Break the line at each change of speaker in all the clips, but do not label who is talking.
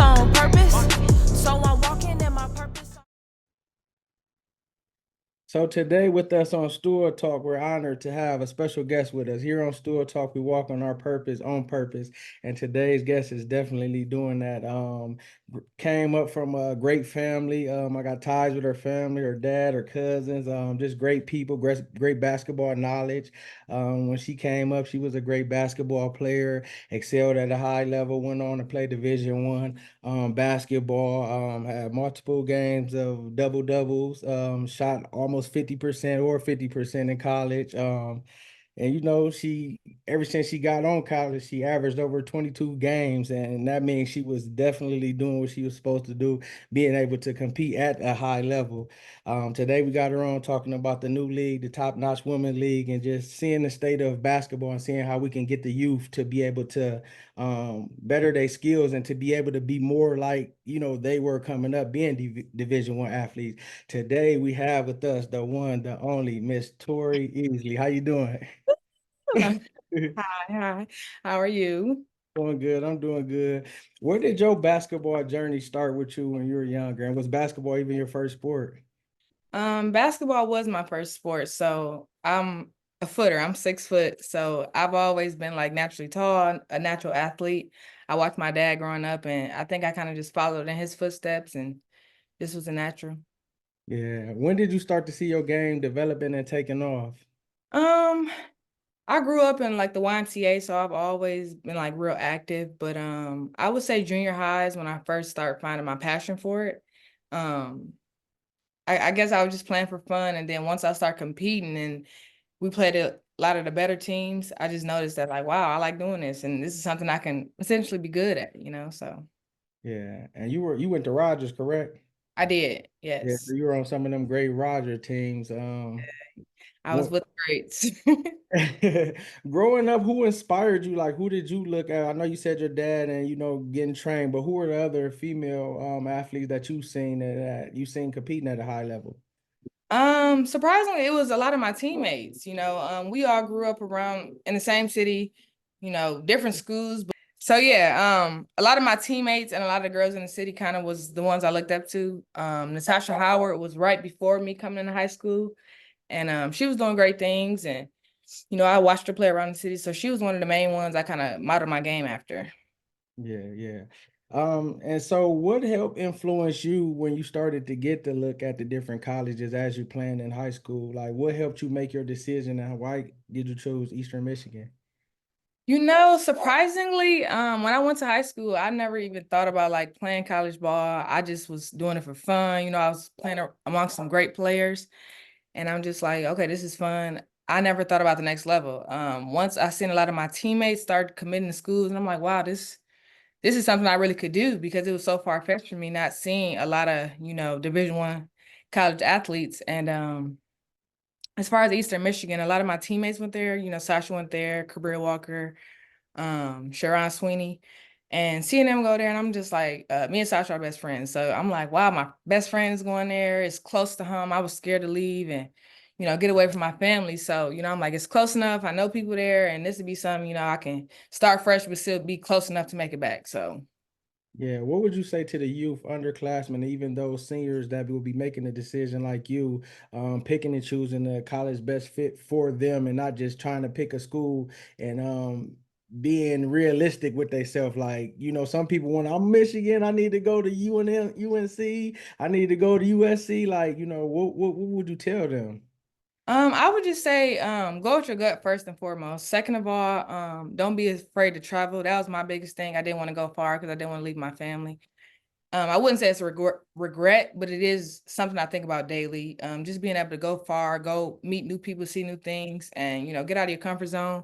on purpose. So I'm walking in my purpose.
So today with us on Stool Talk, we're honored to have a special guest with us. Here on Stool Talk, we walk on our purpose, on purpose. And today's guest is definitely doing that. Came up from a great family. I got ties with her family, her dad, her cousins, just great people, great basketball knowledge. When she came up, she was a great basketball player, excelled at a high level, went on to play Division 1 basketball, had multiple games of double doubles, shot almost 50% or 50% in college. And she ever since she got on college, she averaged over 22 games, and that means she was definitely doing what she was supposed to do, being able to compete at a high level. Today we got her on talking about the new league, the top-notch women league, and just seeing the state of basketball and seeing how we can get the youth to be able to better their skills and to be able to be more like they were coming up being Division 1 athletes. Today we have with us the one, the only Miss Tori Easley. How you doing?
Hi, hi. How are you?
Doing good. I'm doing good. Where did your basketball journey start with you when you were younger? And was basketball even your first sport?
Basketball was my first sport, so I'm a footer. I'm 6 foot, so I've always been like naturally tall, a natural athlete. I watched my dad growing up, and I think I kind of just followed in his footsteps, and this was a natural.
Yeah. When did you start to see your game developing and taking off?
Um, I grew up in like the YMCA, so I've always been like real active, but I would say junior highs when I first started finding my passion for it. Um, I guess I was just playing for fun. And then once I started competing and we played a lot of the better teams, I just noticed that like, wow, I like doing this. And this is something I can essentially be good at. So
Yeah. And you went to Rogers, correct?
I did,
Yeah, so
yes.
you were on some of them great Roger teams.
I was
What
with the greats.
growing up, who inspired you? Like, who did you look at? I know you said your dad and getting trained, but who are the other female athletes that you seen competing at a high level?
Surprisingly, it was a lot of my teammates. We all grew up around in the same city, different schools. So yeah, a lot of my teammates and a lot of the girls in the city kind of was the ones I looked up to. Natasha Howard was right before me coming into high school, and she was doing great things. And I watched her play around the city, so she was one of the main ones I kind of modeled my game after.
Yeah, yeah. And so what helped influence you when you started to get to look at the different colleges as you planned in high school? Like, what helped you make your decision and why did you choose Eastern Michigan?
Surprisingly, when I went to high school, I never even thought about like playing college ball. I just was doing it for fun. I was playing among some great players, and I'm just like, okay, this is fun. I never thought about the next level. Once I seen a lot of my teammates start committing to schools, and I'm like, wow, this is something I really could do because it was so far-fetched for me not seeing a lot of, Division 1 college athletes. And as far as Eastern Michigan, a lot of my teammates went there. Sasha went there, Career Walker, Sharon Sweeney, and seeing them go there, and I'm just like, me and Sasha are best friends. So I'm like, wow, my best friend is going there. It's close to home. I was scared to leave and, get away from my family. So, I'm like, it's close enough. I know people there, and this would be something, I can start fresh, but still be close enough to make it back. So
Yeah, what would you say to the youth, underclassmen, even those seniors that will be making a decision like you, picking and choosing the college best fit for them and not just trying to pick a school and being realistic with themselves? Like, some people want, I'm Michigan, I need to go to UNC, I need to go to USC. Like, what would you tell them?
I would just say, go with your gut first and foremost. Second of all, don't be afraid to travel. That was my biggest thing. I didn't want to go far because I didn't want to leave my family. I wouldn't say it's a regret, but it is something I think about daily. Just being able to go far, go meet new people, see new things, and get out of your comfort zone.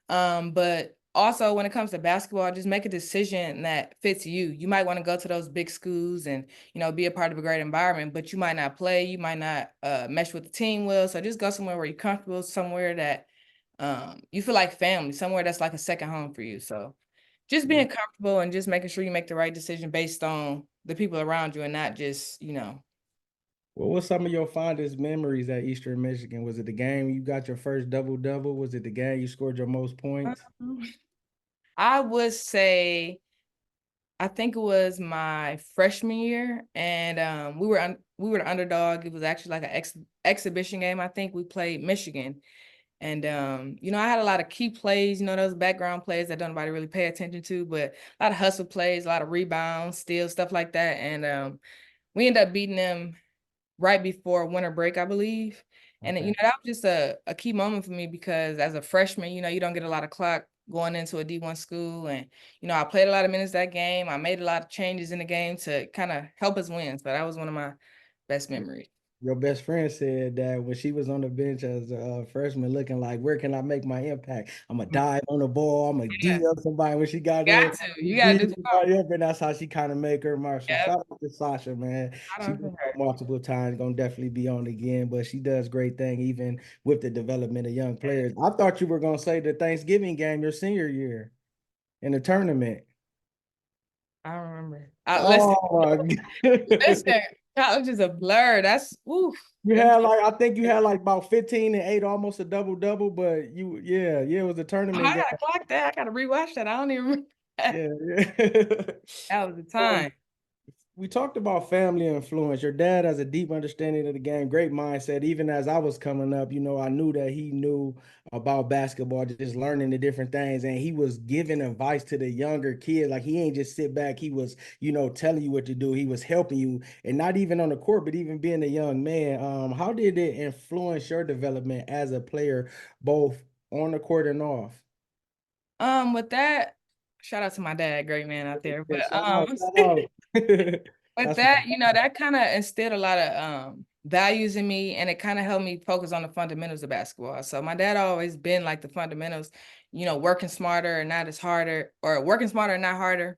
But also when it comes to basketball, just make a decision that fits you. You might want to go to those big schools and be a part of a great environment, but you might not play, you might not mesh with the team well. So just go somewhere where you're comfortable, somewhere that you feel like family, somewhere that's like a second home for you. So just
Yeah.
being comfortable and just making sure you make the right decision based on the people around you and not just.
What was some of your fondest memories at Eastern Michigan? Was it the game you got your first double double? Was it the game you scored your most points?
Um, I would say I think it was my freshman year, and we were the underdog. It was actually like an exhibition game. I think we played Michigan, and you know, I had a lot of key plays. You know, those background plays that nobody really pay attention to, but a lot of hustle plays, a lot of rebounds, steals, stuff like that. And we ended up beating them right before winter break, I believe. And you
Okay.
know, that was just a key moment for me because as a freshman, you know, you don't get a lot of clock going into a D1 school. And, you know, I played a lot of minutes that game. I made a lot of changes in the game to kind of help us win. So that was one of my best memories.
Your best friend said that when she was on the bench as a freshman, looking like, where can I make my impact? I'm gonna dive on the ball. I'm gonna
Yeah,
D up somebody. When she got
you
in,
got to.
she
You got
D
to do something.
somebody up, and that's how she kind of make her mark. So
Yep.
shout out to Sasha, man.
Shout
She
out
been
to
on
her.
multiple times. Gonna definitely be on again, but she does great thing even with the development of young players. I thought you were gonna say the Thanksgiving game your senior year in the tournament.
I don't remember. Listen,
Oh my God.
listen, college is a blur. That's, oof.
You had like I think you had like about 15 and 8, almost a double, but yeah, it was a tournament
I
game.
gotta clock that. I gotta rewatch that. I don't even remember. That
Yeah.
was the
Um,
time.
we talked about family influence. Your dad has a deep understanding of the game, great mindset. Even as I was coming up, you know, I knew that he knew about basketball, just learning the different things. And he was giving advice to the younger kids. Like he ain't just sit back, he was, you know, telling you what to do. He was helping you, and not even on the court, but even being a young man. How did it influence your development as a player, both on the court and off?
With that, shout out to my dad, great man out there.
Yeah,
But
shout out, shout out.
with
That's
that, you know, that kind of instilled a lot of values in me, and it kind of helped me focus on the fundamentals of basketball. So my dad always been like the fundamentals, you know, working smarter and not as harder, or working smarter and not harder.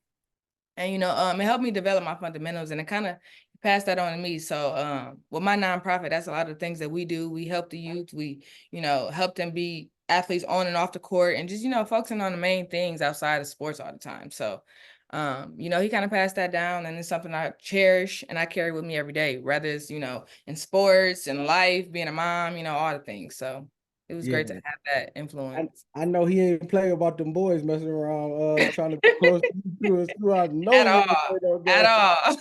And you know, it helped me develop my fundamentals, and it kind of passed that on to me. So with my nonprofit, that's a lot of things that we do. We help the youth. We, you know, help them be athletes on and off the court, and just, you know, focusing on the main things outside of sports all the time. So you know, he kind of passed that down, and it's something I cherish and I carry with me every day, whether it's, you know, in sports and life, being a mom, you know, all the things. So it was great to
Yeah.
have that
I,
influence.
I know he ain't play about them boys messing around, trying to be close to you too. I know
At
he
all.
ain't play no
At
game.
all.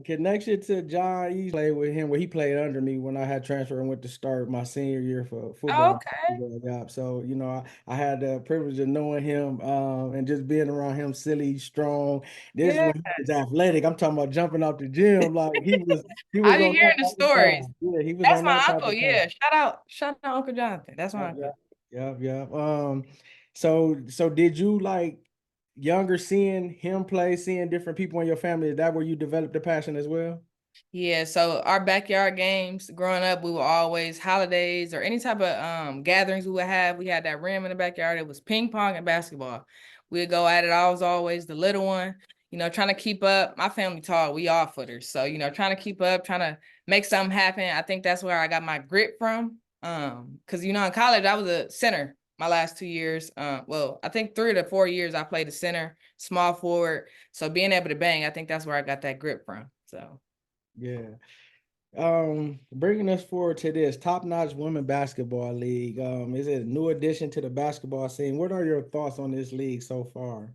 Connection to John Easley, played with him where he played under me when I had transferred and went to start my senior year for football.
Okay.
Yeah, so you know, I had the privilege of knowing him, and just being around him, silly, strong. This is
Yeah.
when he was athletic. I'm talking about jumping out the gym like he was
I be
on that
hearing the
type of
stories.
time. Yeah, he was
That's
on
my
that type
uncle.
of time.
Yeah. Shout out Uncle Jonathan. That's my
Yep,
uncle.
yep, yep, yep. So did you like younger seeing him play, seeing different people in your family? Is that where you developed the passion as well?
Yeah, so our backyard games growing up, we were always holidays or any type of gatherings we would have. We had that rim in the backyard. It was ping pong and basketball. We'd go at it. I was always the little one, you know, trying to keep up. My family tall, we all footers. So, you know, trying to keep up, trying to make something happen. I think that's where I got my grit from. Because you know, in college I was a center my last 2 years. Well, I think 3 to 4 years I played a center, small forward. So being able to bang, I think that's where I got that grip from. So
Yeah. Bringing us forward to this top-notch women basketball league. Is it a new addition to the basketball scene? What are your thoughts on this league so far?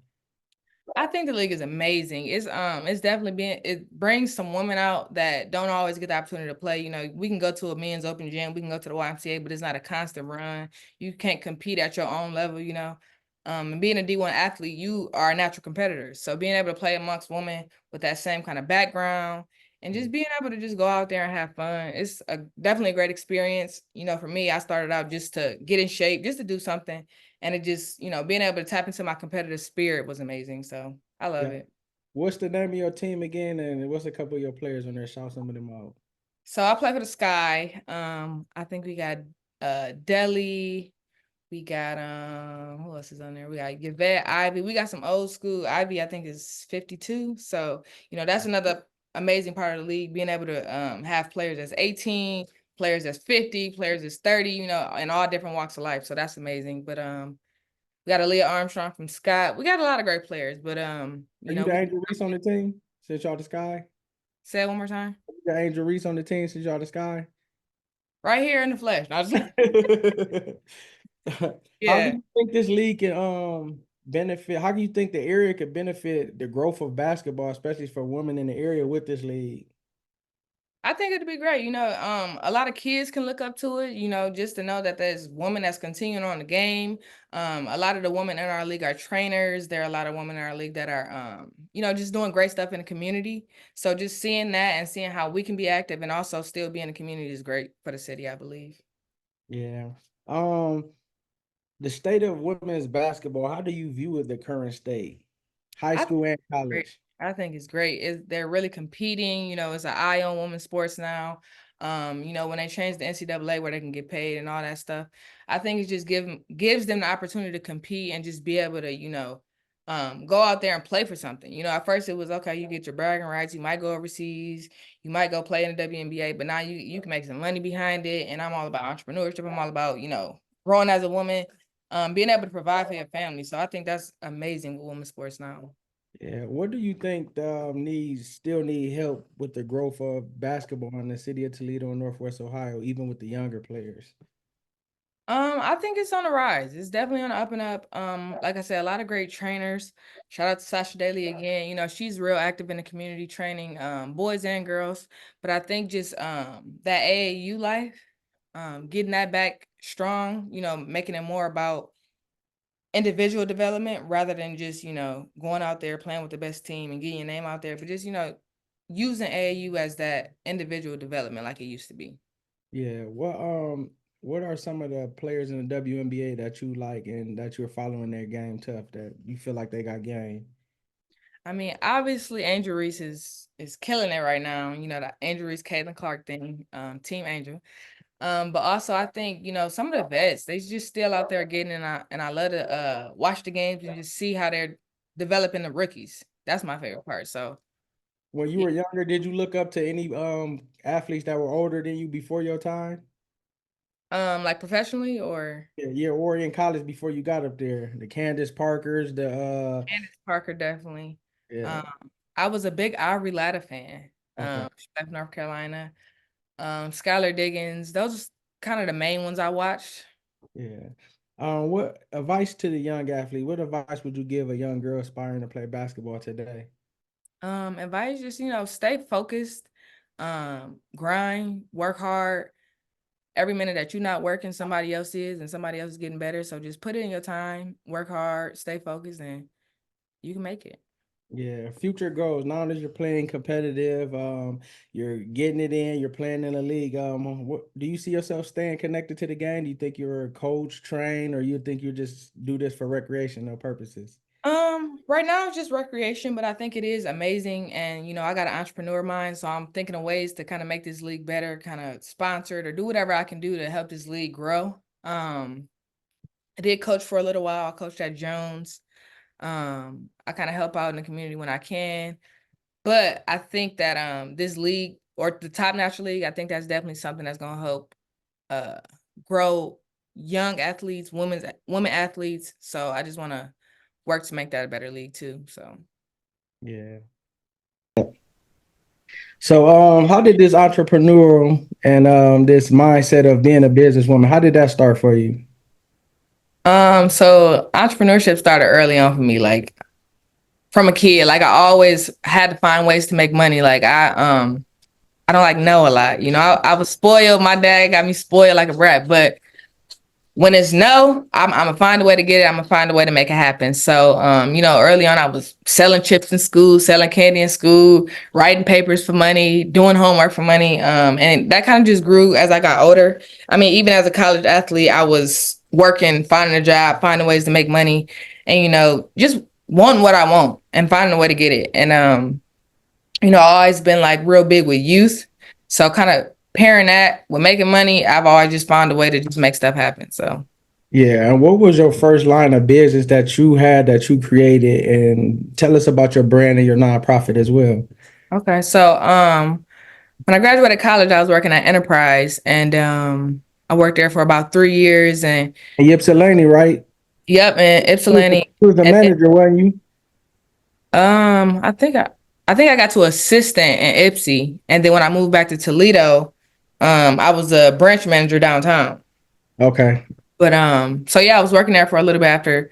I think the league is amazing. It's definitely been, it brings some women out that don't always get the opportunity to play. You know, we can go to a men's open gym, we can go to the YMCA, but it's not a constant run. You can't compete at your own level, you know. And being a D1 athlete, you are a natural competitor. So being able to play amongst women with that same kind of background and just being able to just go out there and have fun, it's definitely a great experience. You know, for me, I started out just to get in shape, just to do something. And it just, you know, being able to tap into my competitive spirit was amazing. So I love
Yeah.
it.
What's the name of your team again? And what's a couple of your players on there? Shout some of them out.
So I play for the Sky. I think we got Delhi. We got who else is on there? We got Yvette, Ivy. We got some old school. Ivy, I think, is 52. So, you know, that's another amazing part of the league, being able to have players that's 18, players that's 50, players that's 30, you know, in all different walks of life. So that's amazing. But we got Aaliyah Armstrong from Scott. We got a lot of great players, but
Are
you
you
know,
the
we
Angel Reese on the team since y'all the Sky?
say it one more time.
Are you the Angel Reese on the team since y'all the Sky?
Right here in the flesh. I was like,
How do
yeah.
you think this league can benefit? How do you think the area could benefit the growth of basketball, especially for women in the area with this league?
I think it'd be great. A lot of kids can look up to it, just to know that there's women that's continuing on the game. A lot of the women in our league are trainers. There are a lot of women in our league that are, just doing great stuff in the community. So just seeing that and seeing how we can be active and also still be in the community is great for the city, I believe.
Yeah. Um, the state of women's basketball, how do you view it, the current state? High
I think
school and
it's great.
college.
I think it's great. They're really competing. It's an eye on women's sports now. When they changed the NCAA where they can get paid and all that stuff, I think it just gives them the opportunity to compete and just be able to, go out there and play for something. At first it was okay, you get your bragging rights, you might go overseas, you might go play in the WNBA, but now you can make some money behind it. And I'm all about entrepreneurship. I'm all about, growing as a woman, being able to provide for your family. So I think that's amazing with women's sports now.
Yeah. What do you think still need help with the growth of basketball in the city of Toledo and Northwest Ohio, even with the younger players?
I think it's on the rise. It's definitely on the up and up. Like I said, a lot of great trainers. Shout out to Sasha Daly again. She's real active in the community training, boys and girls. But I think just that AAU life, getting that back strong, making it more about individual development rather than just, going out there playing with the best team and getting your name out there, but just, using AAU as that individual development like it used to be.
Yeah. What are some of the players in the WNBA that you like and that you're following their game tough that you feel like they got game?
I mean, obviously Angel Reese is killing it right now. The Angel Reese Caitlin Clark thing, Team Angel. But also I think, some of the vets, they just still out there getting, and I love to watch the games and just see how they're developing the rookies. That's my favorite part. So
When you
yeah.
were younger, did you look up to any athletes that were older than you before your time?
Like professionally or
Yeah, or in college before you got up there. The Candace Parkers,
Candace Parker, definitely.
yeah,
Um, I was a big Ivory Latta fan.
okay.
She left North Carolina. Skylar Diggins, those are kind of the main ones I watched.
Yeah. What advice to the young athlete? What advice would you give a young girl aspiring to play basketball today?
Advice just, stay focused, grind, work hard. Every minute that you're not working, somebody else is, and somebody else is getting better. So just put it in your time, work hard, stay focused, and you can make it.
Yeah, future goals. Now that you're playing competitive, you're getting it in, you're playing in the league. What do you see yourself staying connected to the game? Do you think you're a coach, train, or you think you just do this for recreational purposes?
Right now it's just recreation, but I think it is amazing. And I got an entrepreneur mind, so I'm thinking of ways to kind of make this league better, kind of sponsor it or do whatever I can do to help this league grow. I did coach for a little while. I coached at Jones. I kind of help out in the community when I can. But I think that this league or the Top Natural League, I think that's definitely something that's gonna help uh grow young athletes, women athletes. So I just wanna work to make that a better league too. So
Yeah. So, how did this entrepreneurial and this mindset of being a businesswoman, how did that start for you?
so entrepreneurship started early on for me, like from a kid. Like I always had to find ways to make money. Like I don't like know a lot. I was spoiled. My dad got me spoiled like a brat, but when it's no, I'm gonna find a way to get it. I'm gonna find a way to make it happen. So, early on, I was selling chips in school, selling candy in school, writing papers for money, doing homework for money. And that kind of just grew as I got older. I mean, even as a college athlete, I was working, finding a job, finding ways to make money, and just wanting what I want and finding a way to get it. And I've always been like real big with youth. So kind of pairing that with making money, I've always just found a way to just make stuff happen. So
Yeah, and what was your first line of business that you had that you created? And tell us about your brand and your nonprofit as well.
okay. So when I graduated college, I was working at Enterprise and I worked there for about 3 years and
And Ypsilanti, right?
yep, and Ypsilanti.
You was the
And then,
manager, wasn't you?
I think I got to assistant in Ipsy. And then when I moved back to Toledo, I was a branch manager downtown.
Okay.
But so yeah, I was working there for a little bit after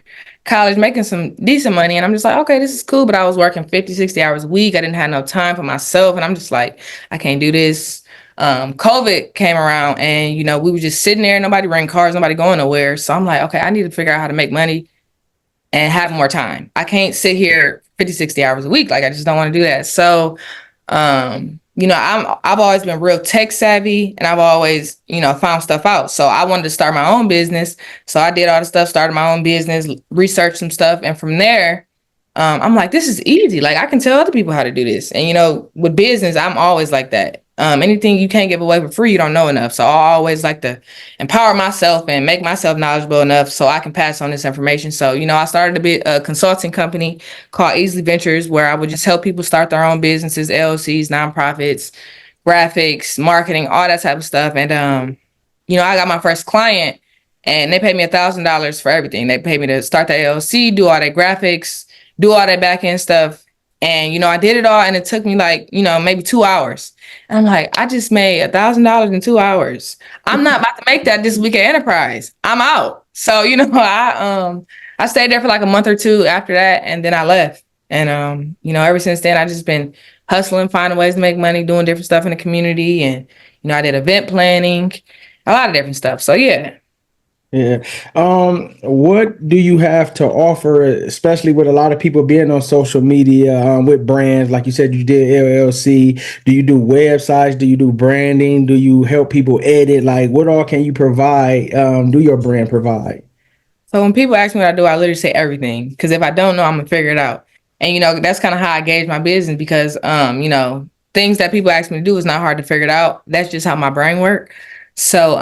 college making some decent money. And I'm just like, okay, this is cool. But I was working 50, 60 hours a week. I didn't have no time for myself. And I'm just like, I can't do this. COVID came around and, you know, we were just sitting there, nobody renting cars, nobody going nowhere. So I'm like, okay, I need to figure out how to make money and have more time. I can't sit here 50, 60 hours a week. Like, I just don't want to do that. So, you know, I've always been real tech savvy and I've always, you know, found stuff out. So I wanted to start my own business. So I did all the stuff, started my own business, researched some stuff. And from there, I'm like, this is easy. Like, I can tell other people how to do this. And, you know, with business, I'm always like that. Anything you can't give away for free, you don't know enough. So I always like to empower myself and make myself knowledgeable enough so I can pass on this information. So, you know, I started a consulting company called Easley Ventures, where I would just help people start their own businesses, LLCs, nonprofits, graphics, marketing, all that type of stuff. And, you know, I got my first client and they paid me $1,000 for everything. They paid me to start the LLC, do all their graphics, do all that back end stuff. And, you know, I did it all and it took me like, you know, maybe 2 hours. And I'm like, I just made $1,000 in 2 hours. I'm not about to make that this week at Enterprise. I'm out. So, you know, I stayed there for like a month or two after that and then I left. And you know, ever since then I just been hustling, finding ways to make money, doing different stuff in the community. And, you know, I did event planning, a lot of different stuff. So yeah.
Yeah. What do you have to offer, especially with a lot of people being on social media, with brands? Like you said, you did LLC. Do you do websites? Do you do branding? Do you help people edit? Like, what all can you provide? Do your brand provide?
So when people ask me what I do, I literally say everything. Because if I don't know, I'm gonna figure it out. And you know, that's kind of how I gauge my business because you know, things that people ask me to do is not hard to figure it out. That's just how my brain works. So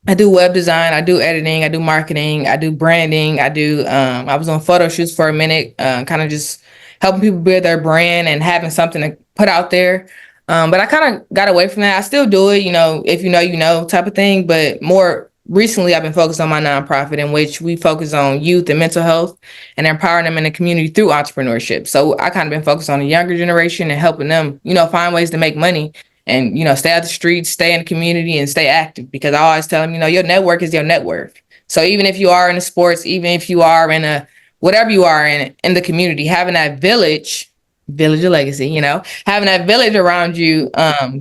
I do web design, I do editing, I do marketing, I do branding, I was on photo shoots for a minute, kind of just helping people build their brand and having something to put out there. But I kind of got away from that. I still do it, you know, if you know type of thing. But more recently, I've been focused on my nonprofit in which we focus on youth and mental health and empowering them in the community through entrepreneurship. So I kind of been focused on the younger generation and helping them, you know, find ways to make money and, you know, stay out the streets, stay in the community and stay active because I always tell them, you know, your network is your net worth. So even if you are in the sports, even if you are in a, whatever you are in the community, having that village of legacy, you know, having that village around you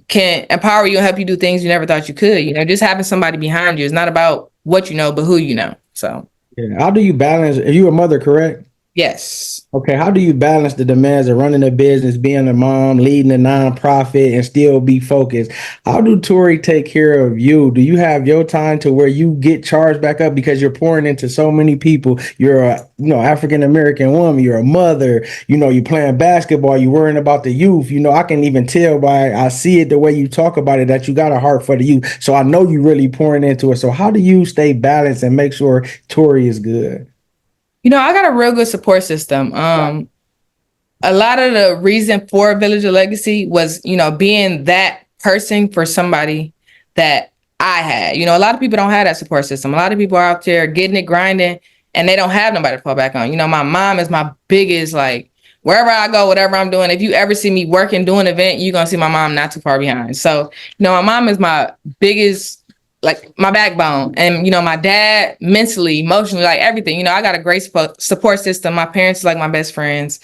can empower you and help you do things you never thought you could. You know, just having somebody behind you is not about what you know, but who you know. So
Yeah. How do you balance? Are you a mother, correct?
yes.
Okay, how do you balance the demands of running a business, being a mom, leading a nonprofit, and still be focused? How do Tori take care of you? Do you have your time to where you get charged back up because you're pouring into so many people? You're a, you know, African American woman. You're a mother. You know, you're playing basketball. You're worrying about the youth. You know, I can even tell by I see it the way you talk about it that you got a heart for the youth. So I know you really pouring into it. So how do you stay balanced and make sure Tori is good?
You know, I got a real good support system. A lot of the reason for Village of Legacy was, you know, being that person for somebody that I had. You know, a lot of people don't have that support system. A lot of people are out there getting it, grinding, and they don't have nobody to fall back on. You know, my mom is my biggest, like, wherever I go, whatever I'm doing, if you ever see me working, doing an event, you're going to see my mom not too far behind. So, you know, my mom is my biggest, like, my backbone. And, you know, my dad, mentally, emotionally, like everything. You know, I got a great support system. My parents are like my best friends.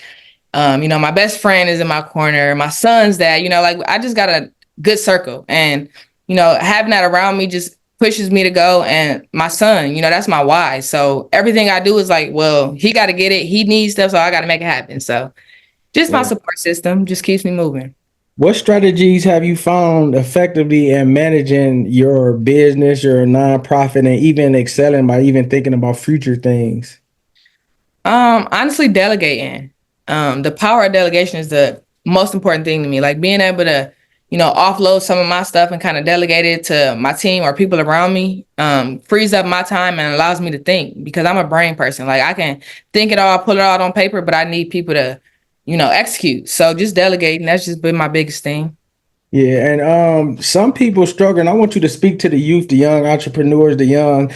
You know, my best friend is in my corner. My son's dad, you know, like I just got a good circle. And, you know, having that around me just pushes me to go. And my son, you know, that's my why. So everything I do is like, well, he got to get it. He needs stuff. So I got to make it happen. So just my support system just keeps me moving.
What strategies have you found effectively in managing your business, your nonprofit, and even excelling by even thinking about future things?
Honestly, delegating. The power of delegation is the most important thing to me. Like being able to, you know, offload some of my stuff and kind of delegate it to my team or people around me, frees up my time and allows me to think because I'm a brain person. Like I can think it all, pull it all on paper, but I need people to, you know, execute. So just delegating, that's just been my biggest thing.
Yeah, and some people struggle, and I want you to speak to the youth, the young entrepreneurs, the young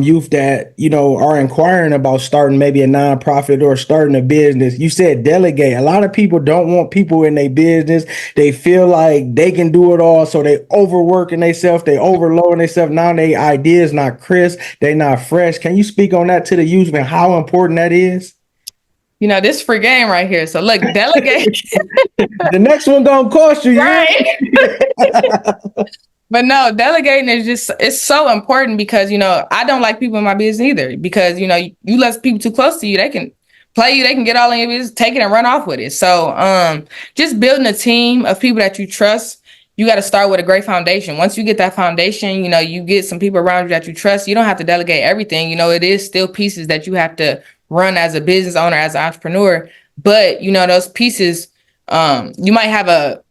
youth that are inquiring about starting maybe a nonprofit or starting a business. You said delegate. A lot of people don't want people in their business. They feel like they can do it all, so they overworking themselves, they overloading themselves. Now their ideas not crisp, they not fresh. Can you speak on that to the youth and how important that is?
This free game right here. So look, delegate.
The next one gonna cost you, you hear
Right.
me?
But no, delegating is it's so important because, I don't like people in my business either because, you let people too close to you, they can play you, they can get all in your business, take it and run off with it. So just building a team of people that you trust, you got to start with a great foundation. Once you get that foundation, you get some people around you that you trust, you don't have to delegate everything. It is still pieces that you have to run as a business owner, as an entrepreneur. But, those pieces, you might have a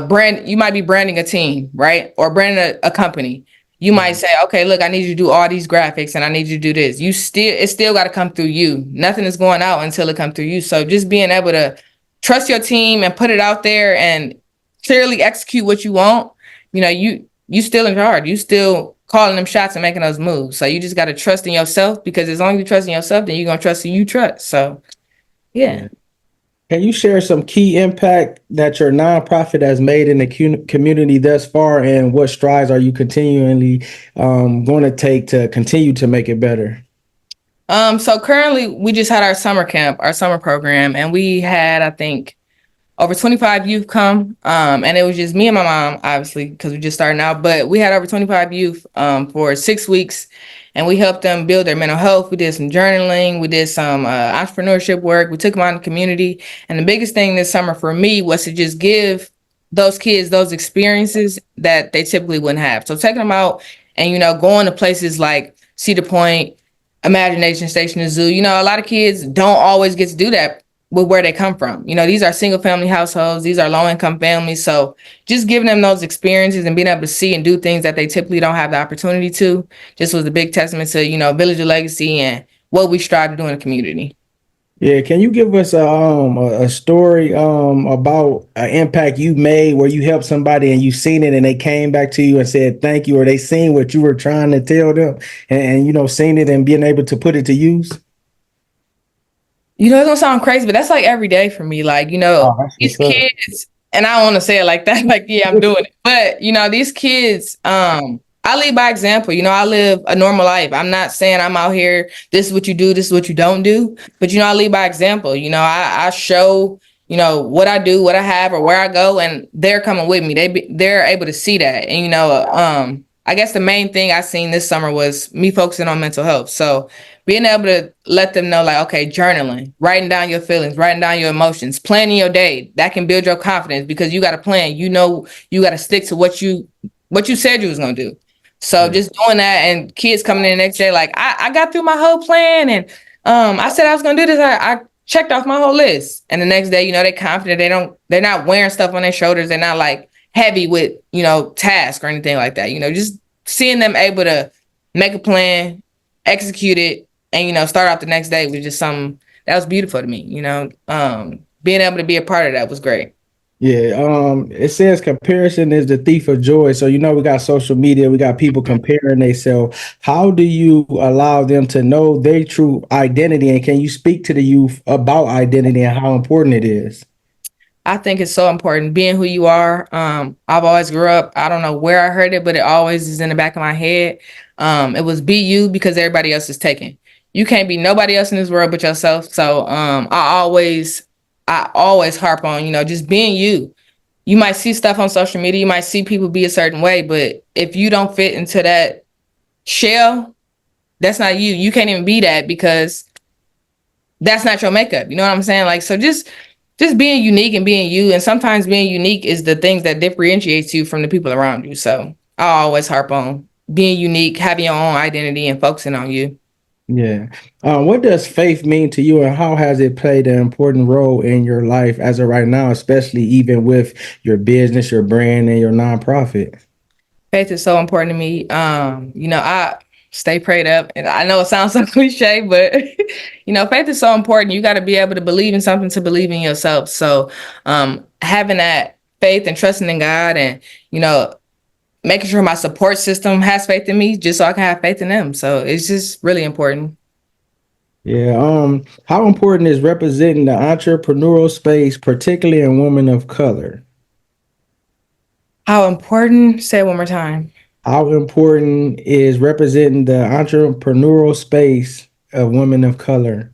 brand, you might be branding a team, right? Or branding a company. You might say, okay, look, I need you to do all these graphics and I need you to do this. It's still got to come through you. Nothing is going out until it comes through you. So just being able to trust your team and put it out there and clearly execute what you want, you still in charge. You still calling them shots and making those moves. So you just got to trust in yourself, because as long as you trust in yourself, then you're going to trust who you trust. So yeah.
Can you share some key impact that your nonprofit has made in the community thus far, and what strides are you continually going to take to continue to make it better?
So currently we just had our summer camp, our summer program, and we had, I think, over 25 youth come. And it was just me and my mom, obviously, because we just starting out, but we had over 25 youth for 6 weeks, and we helped them build their mental health. We did some journaling, we did some entrepreneurship work, we took them out in the community. And the biggest thing this summer for me was to just give those kids those experiences that they typically wouldn't have. So taking them out and, going to places like Cedar Point, Imagination Station, the zoo, a lot of kids don't always get to do that with where they come from. These are single family households. These are low income families. So just giving them those experiences and being able to see and do things that they typically don't have the opportunity to just was a big testament to, Village of Legacy and what we strive to do in the community.
Yeah, can you give us a story about an impact you made where you helped somebody and you seen it and they came back to you and said thank you, or they seen what you were trying to tell them and seen it and being able to put it to use?
It's gonna sound crazy, but that's like every day for me. Like,
Oh, that's
these
what's up.
kids, and I don't want to say it like that, like, yeah, I'm doing it. But, these kids, I lead by example. I live a normal life. I'm not saying I'm out here, this is what you do, this is what you don't do. But, I lead by example. I show, what I do, what I have, or where I go, and they're coming with me. They're able to see that. And, I guess the main thing I seen this summer was me focusing on mental health. So being able to let them know, like, okay, journaling, writing down your feelings, writing down your emotions, planning your day, that can build your confidence, because you got to plan. You got to stick to what you said you was going to do. So just doing that, and kids coming in the next day, like, I got through my whole plan, and I said I was going to do this. I checked off my whole list. And the next day, they're confident. They're not wearing stuff on their shoulders. They're not like heavy with, tasks or anything like that. Just seeing them able to make a plan, execute it, and, start out the next day was just something that was beautiful to me. Being able to be a part of that was great.
Yeah, it says comparison is the thief of joy. So we got social media, we got people comparing themselves. How do you allow them to know their true identity? And can you speak to the youth about identity and how important it is?
I think it's so important being who you are. I've always grew up, I don't know where I heard it, but it always is in the back of my head. It was be you because everybody else is taken. You can't be nobody else in this world but yourself. So I always harp on, just being you. You might see stuff on social media, you might see people be a certain way, but if you don't fit into that shell, that's not you. You can't even be that, because that's not your makeup. You know what I'm saying? Like, so just being unique and being you. And sometimes being unique is the things that differentiates you from the people around you. So I always harp on being unique, having your own identity, and focusing on you.
Yeah. What does faith mean to you, and how has it played an important role in your life as of right now, especially even with your business, your brand, and your nonprofit?
Faith is so important to me. I stay prayed up, and I know it sounds so cliche, but faith is so important. You got to be able to believe in something to believe in yourself. So having that faith and trusting in God, and, you know, making sure my support system has faith in me just so I can have faith in them. So it's just really important.
Yeah. How important is representing the entrepreneurial space, particularly in women of color?
How important? Say it one more time.
How important is representing the entrepreneurial space of women of color?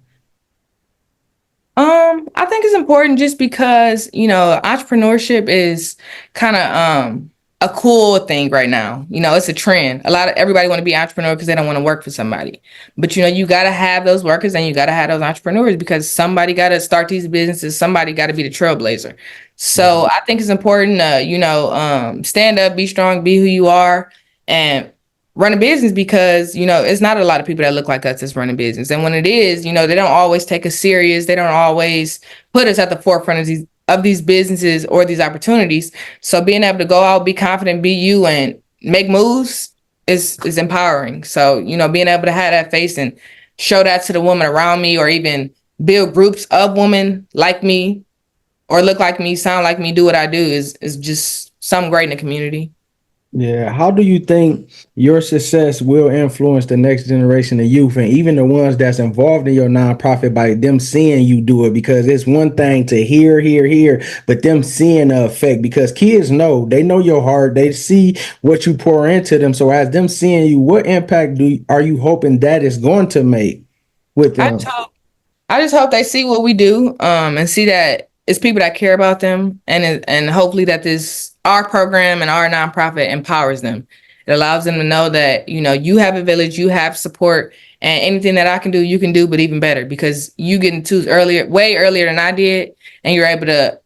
I think it's important just because, you know, entrepreneurship is kind of a cool thing right now. You know, it's a trend. Everybody want to be entrepreneur because they don't want to work for somebody. But you know, you gotta have those workers and you gotta have those entrepreneurs because somebody gotta start these businesses, somebody gotta be the trailblazer. So I think it's important to, you know, stand up, be strong, be who you are, and run a business because, you know, it's not a lot of people that look like us that's running business. And when it is, you know, they don't always take us serious. They don't always put us at the forefront of these businesses or these opportunities. So being able to go out, be confident, be you, and make moves is empowering. So, you know, being able to have that face and show that to the woman around me, or even build groups of women like me or look like me, sound like me, do what I do is just something great in the community.
Yeah. How do you think your success will influence the next generation of youth and even the ones that's involved in your nonprofit by them seeing you do it? Because it's one thing to hear, but them seeing the effect, because kids know, they know your heart, they see what you pour into them. So as them seeing you, what impact are you hoping that is going to make with
I
them?
I just hope they see what we do, and see that it's people that care about them, and hopefully that our program and our nonprofit empowers them. It allows them to know that, you know, you have a village, you have support, and anything that I can do, you can do, but even better because you get into earlier, way earlier than I did, and you're able to,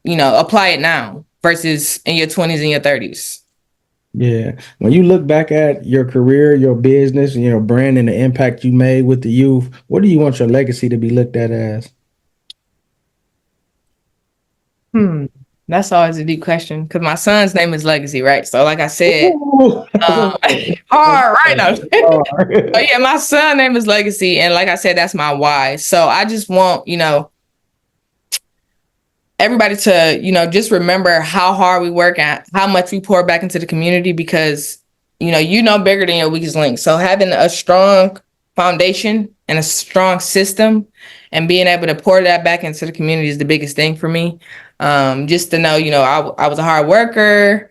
you know, apply it now versus in your 20s and your 30s.
Yeah. When you look back at your career, your business, you know, brand and the impact you made with the youth, what do you want your legacy to be looked at as?
Hmm. That's always a deep question because my son's name is Legacy, right? So, like I said,
Ooh, that's
um,
hard.
hard, right now.
That's
Oh
hard.
yeah, my son name is Legacy, and like I said, that's my why. So I just want, you know, everybody to, you know, just remember how hard we work and how much we pour back into the community because, you know bigger than your weakest link. So having a strong foundation and a strong system and being able to pour that back into the community is the biggest thing for me. Just to know, you know, I was a hard worker,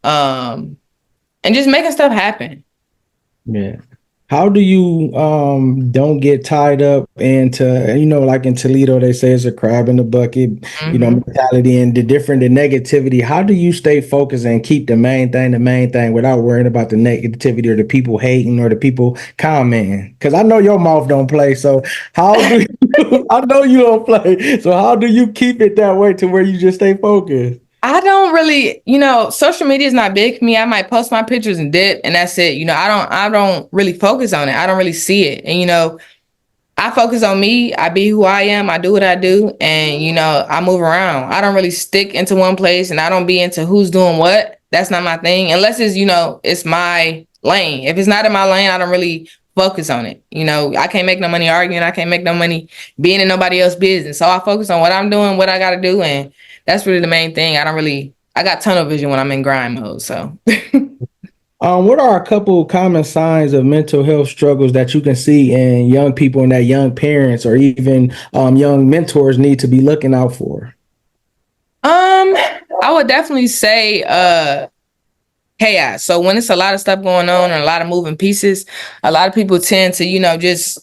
um, and just making stuff happen.
Yeah. How do you don't get tied up into, you know, like in Toledo they say it's a crab in the bucket, you know,
Hmm.
mentality and the negativity. How do you stay focused and keep the main thing without worrying about the negativity or the people hating or the people commenting? Because I know your mouth don't play. So how do you, I know you don't play. So how do you keep it that way to where you just stay focused?
I don't really, you know, social media is not big for me. I might post my pictures and dip, and that's it. You know, I don't really focus on it. I don't really see it. And you know, I focus on me. I be who I am. I do what I do, and you know, I move around. I don't really stick into one place, and I don't be into who's doing what. That's not my thing, unless it's, you know, it's my lane. If it's not in my lane, I don't really focus on it. You know, I can't make no money arguing. I can't make no money being in nobody else's business. So I focus on what I'm doing, what I got to do, and that's really the main thing. I got tunnel vision when I'm in grind mode. So.
What are a couple common signs of mental health struggles that you can see in young people and that young parents or even young mentors need to be looking out for?
I would definitely say chaos. So when it's a lot of stuff going on and a lot of moving pieces, a lot of people tend to, you know, just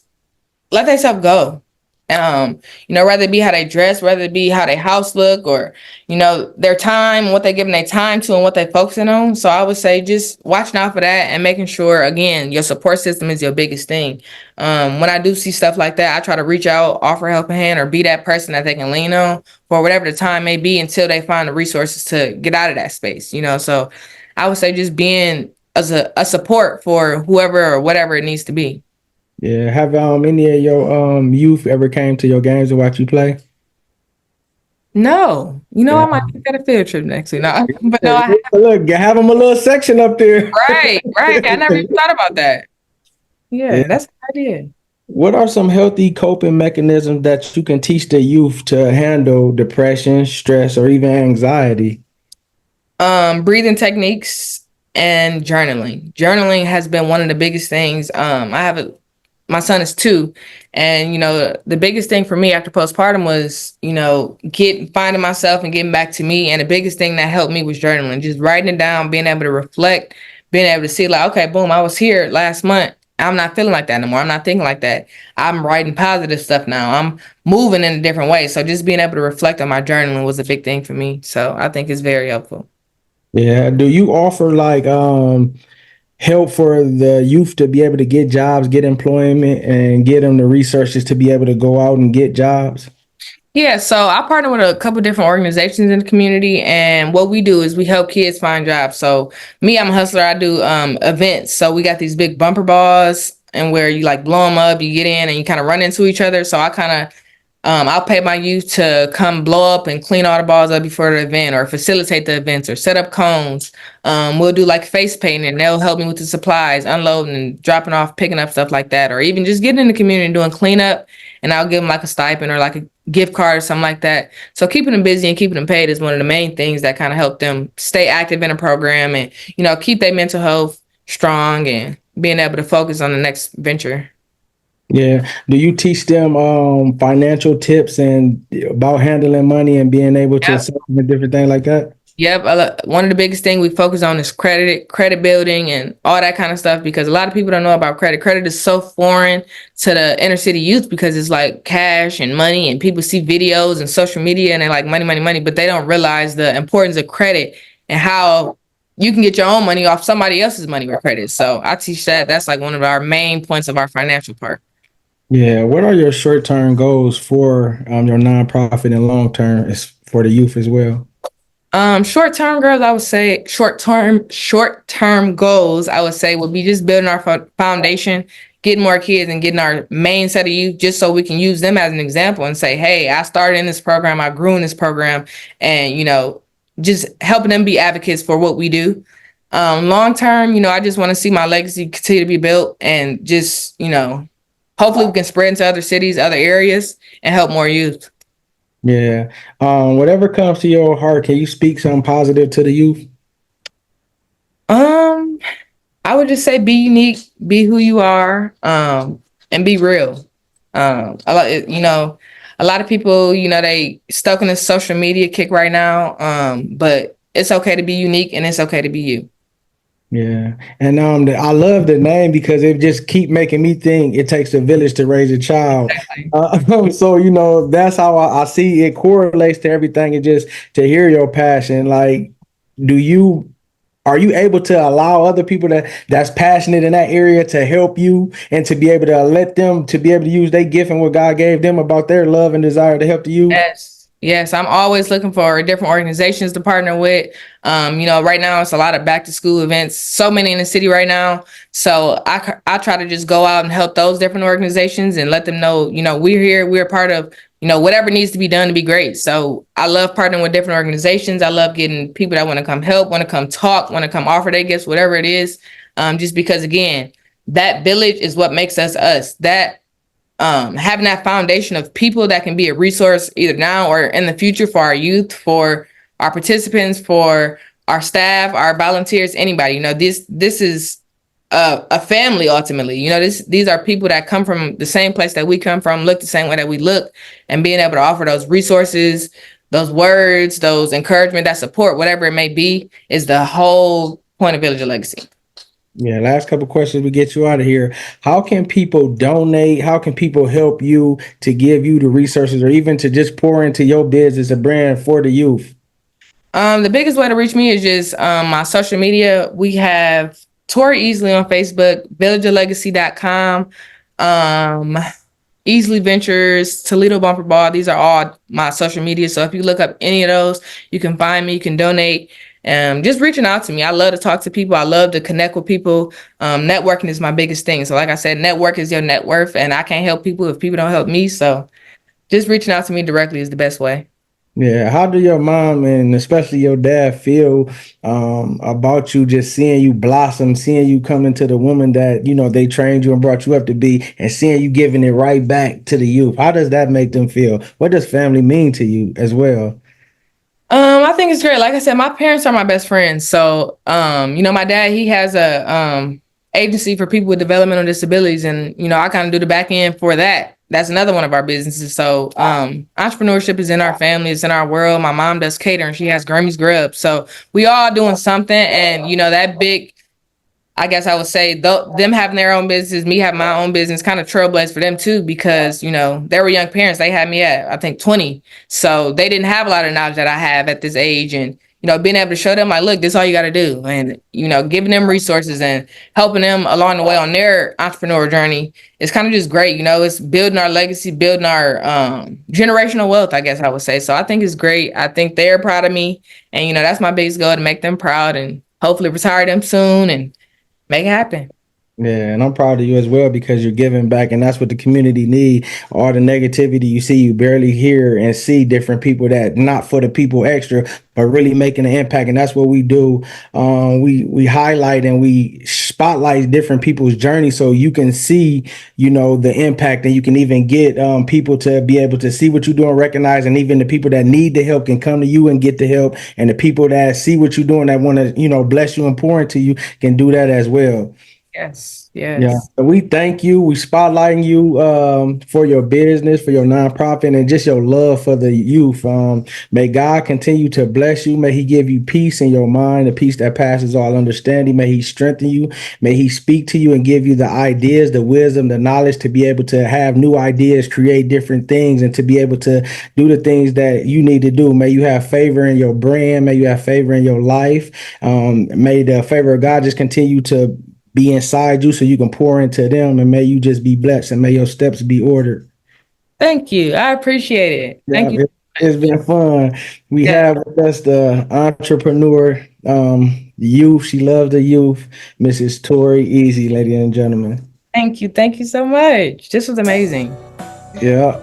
let themselves go. You know, whether it be how they dress, whether it be how their house look, or, you know, their time, what they're giving their time to and what they're focusing on. So I would say just watching out for that and making sure, again, your support system is your biggest thing. When I do see stuff like that, I try to reach out, offer a helping hand, or be that person that they can lean on for whatever the time may be until they find the resources to get out of that space, you know? So I would say just being as a support for whoever or whatever it needs to be.
Yeah, have any of your youth ever came to your games to watch you play?
No, you know,
Yeah.
I might get a field trip next week. No, but no,
Hey, look, have them a little section up there.
right. I never even thought about that. Yeah,
Yeah.
that's a good idea.
What are some healthy coping mechanisms that you can teach the youth to handle depression, stress, or even anxiety?
Breathing techniques and journaling. Journaling has been one of the biggest things. My son is 2, and the biggest thing for me after postpartum was finding myself and getting back to me. And the biggest thing that helped me was journaling, just writing it down, being able to reflect, being able to see like, okay, boom, I was here last month. I'm not feeling like that anymore. I'm not thinking like that. I'm writing positive stuff now. I'm moving in a different way. So just being able to reflect on my journaling was a big thing for me. So I think it's very helpful.
Yeah. Do you offer like help for the youth to be able to get jobs, get employment, and get them the resources to be able to go out and get jobs?
Yeah, so I partner with a couple different organizations in the community, and what we do is we help kids find jobs. So me, I'm a hustler. I do events. So we got these big bumper bars, and where you like blow them up, you get in, and you kind of run into each other. So I kind of I'll pay my youth to come blow up and clean all the balls up before the event, or facilitate the events, or set up cones. We'll do like face painting, and they'll help me with the supplies, unloading and dropping off, picking up stuff like that, or even just getting in the community and doing cleanup. And I'll give them like a stipend or like a gift card or something like that. So keeping them busy and keeping them paid is one of the main things that kind of help them stay active in a program and keep their mental health strong and being able to focus on the next venture.
Yeah. Do you teach them financial tips and about handling money and being able to
Yep.
save and different things like that?
Yep. One of the biggest things we focus on is credit building and all that kind of stuff, because a lot of people don't know about credit. Credit is so foreign to the inner city youth because it's like cash and money, and people see videos and social media and they're like money, money, money, but they don't realize the importance of credit and how you can get your own money off somebody else's money with credit. So I teach that. That's like one of our main points of our financial part.
Yeah. What are your short-term goals for your nonprofit and long-term is for the youth as well?
Short-term goals, I would say short-term goals, I would say would be just building our foundation, getting more kids and getting our main set of youth, just so we can use them as an example and say, hey, I started in this program, I grew in this program, and, just helping them be advocates for what we do. Long term, I just want to see my legacy continue to be built, and just, hopefully we can spread into other cities, other areas, and help more youth.
Yeah. Whatever comes to your heart, can you speak something positive to the youth?
Um, I would just say be unique, be who you are, and be real. A lot, a lot of people, they stuck in this social media kick right now. But it's okay to be unique and it's okay to be you.
Yeah. And I love the name because it just keep making me think it takes a village to raise a child.
Exactly.
So that's how I see it correlates to everything, and just to hear your passion. Like, do you are you able to allow other people that's passionate in that area to help you and to be able to let them to be able to use their gift and what God gave them about their love and desire to help the youth?
Yes. Yes. I'm always looking for different organizations to partner with. Right now it's a lot of back to school events, so many in the city right now. So I try to just go out and help those different organizations and let them know, we're here, we're part of, whatever needs to be done to be great. So I love partnering with different organizations. I love getting people that want to come help, want to come talk, want to come offer their gifts, whatever it is. Just because, again, that village is what makes us us. That having that foundation of people that can be a resource either now or in the future for our youth, for our participants, for our staff, our volunteers, anybody. This is a family ultimately. These are people that come from the same place that we come from, look the same way that we look, and being able to offer those resources, those words, those encouragement, that support, whatever it may be, is the whole point of Village of Legacy.
Yeah, last couple questions we get you out of here. How can people donate? How can people help you to give you the resources or even to just pour into your business, a brand for the youth?
The biggest way to reach me is just my social media. We have Tori Easley on Facebook, villageoflegacy.com, Easley Ventures, Toledo Bumper Ball. These are all my social media. So if you look up any of those, you can find me, you can donate. Just reaching out to me. I love to talk to people. I love to connect with people. Networking is my biggest thing. So like I said, network is your net worth, and I can't help people if people don't help me. So just reaching out to me directly is the best way.
Yeah, how do your mom and especially your dad feel about you just seeing you blossom, seeing you come into the woman that they trained you and brought you up to be, and seeing you giving it right back to the youth? How does that make them feel? What does family mean to you as well?
I think it's great. Like I said, my parents are my best friends. So, my dad, he has a agency for people with developmental disabilities, and I kind of do the back end for that. That's another one of our businesses. So, entrepreneurship is in our family, it's in our world. My mom does catering; she has Grammy's Grub. So we all doing something, and that big, I guess I would say them having their own business, me having my own business, kind of trailblazed for them too, because they were young parents. They had me at I think 20, so they didn't have a lot of knowledge that I have at this age, and being able to show them like, look, this is all you got to do, and giving them resources and helping them along the way on their entrepreneur journey is kind of just great. It's building our legacy, building our generational wealth, I guess I would say. So I think it's great. I think they're proud of me, and that's my biggest goal, to make them proud and hopefully retire them soon and make it happen.
Yeah, and I'm proud of you as well because you're giving back, and that's what the community need. All the negativity you see, you barely hear and see different people that not for the people extra, but really making an impact, and that's what we do. We highlight and we spotlight different people's journey so you can see, the impact, and you can even get people to be able to see what you're doing, recognize, and even the people that need the help can come to you and get the help, and the people that see what you're doing that want to, bless you and pour into you can do that as well.
Yes,
Yeah,
yes.
so we thank you. We spotlighting you for your business, for your nonprofit, and just your love for the youth. May God continue to bless you. May He give you peace in your mind, a peace that passes all understanding. May He strengthen you. May He speak to you and give you the ideas, the wisdom, the knowledge to be able to have new ideas, create different things, and to be able to do the things that you need to do. May you have favor in your brand. May you have favor in your life. May the favor of God just continue to be inside you so you can pour into them, and may you just be blessed and may your steps be ordered.
Thank you. I appreciate it.
Yeah,
Thank you so
it's
much.
been fun. We
Yeah.
have with us the entrepreneur, youth. She loves the youth, Mrs. Tori Easley, ladies and gentlemen.
Thank you. Thank you so much. This was amazing.
Yeah.